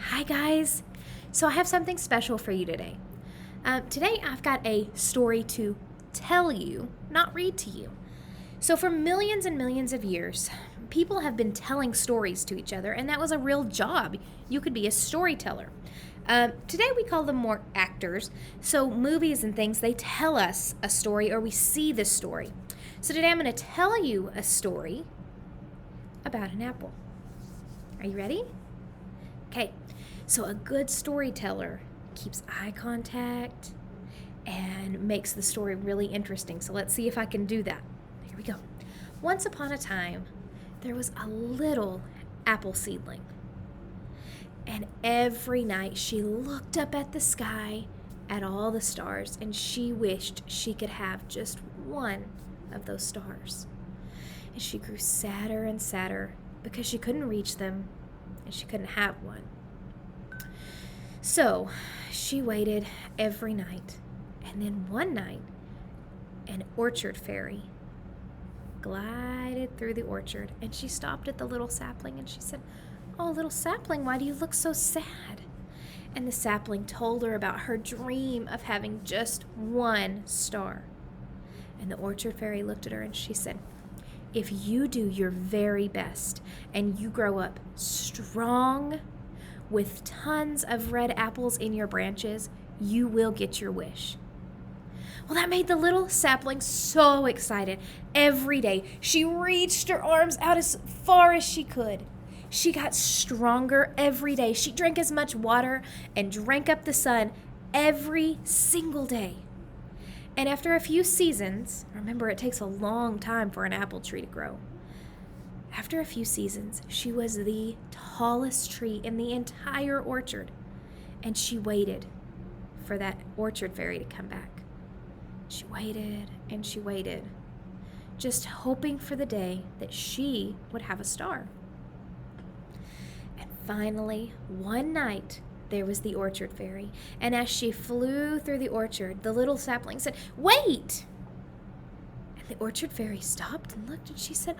Hi, guys. So I have something special for you today. Today, I've got a story to tell you, not read to you. So, for millions and millions of years, people have been telling stories to each other, and that was a real job. You could be a storyteller. Today, we call them more actors. So, movies and things, they tell us a story or we see the story. So, today, I'm going to tell you a story about an apple. Are you ready? Okay, so a good storyteller keeps eye contact and makes the story really interesting. So let's see if I can do that. Here we go. Once upon a time, there was a little apple seedling. And every night she looked up at the sky at all the stars, and she wished she could have just one of those stars. And she grew sadder and sadder because she couldn't reach them and she couldn't have one. So she waited every night, and then one night, an orchard fairy glided through the orchard, and she stopped at the little sapling and she said, "Oh, little sapling, why do you look so sad?" And the sapling told her about her dream of having just one star. And the orchard fairy looked at her and she said, "If you do your very best and you grow up strong with tons of red apples in your branches, you will get your wish." Well, that made the little sapling so excited. Every day, she reached her arms out as far as she could. She got stronger every day. She drank as much water and drank up the sun every single day. And after a few seasons, remember it takes a long time for an apple tree to grow. After a few seasons, she was the tallest tree in the entire orchard. And she waited for that orchard fairy to come back. She waited and she waited, just hoping for the day that she would have a star. And finally, one night, there was the orchard fairy. And as she flew through the orchard, the little sapling said, "Wait!" And the orchard fairy stopped and looked, and she said,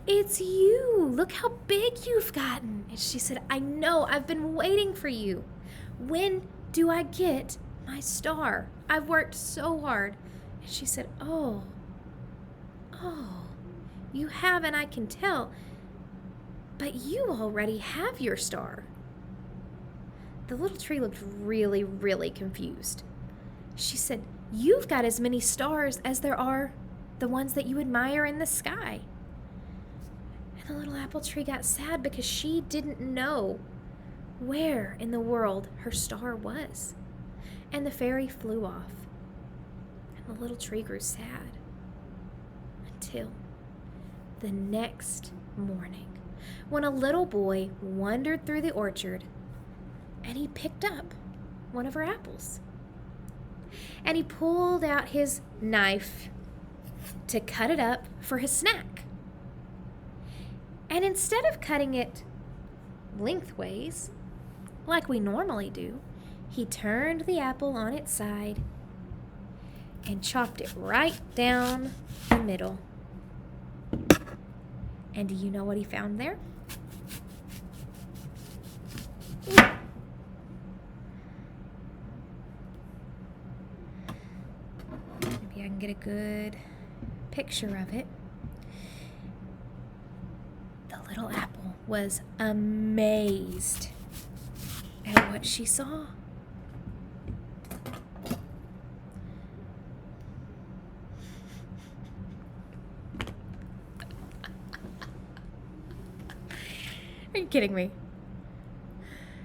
"It's you! Look how big you've gotten!" And she said, "I know, I've been waiting for you. When do I get my star? I've worked so hard." And she said, Oh, you haven't, I can tell. But you already have your star." The little tree looked really, really confused. She said, "You've got as many stars as there are the ones that you admire in the sky." And the little apple tree got sad because she didn't know where in the world her star was. And the fairy flew off. And the little tree grew sad until the next morning, when a little boy wandered through the orchard and he picked up one of her apples. And he pulled out his knife to cut it up for his snack. And instead of cutting it lengthways, like we normally do, he turned the apple on its side and chopped it right down the middle. And do you know what he found there? Maybe I can get a good picture of it. The little apple was amazed at what she saw. Are you kidding me?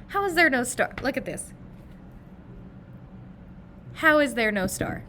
How is there no star? Look at this. How is there no star?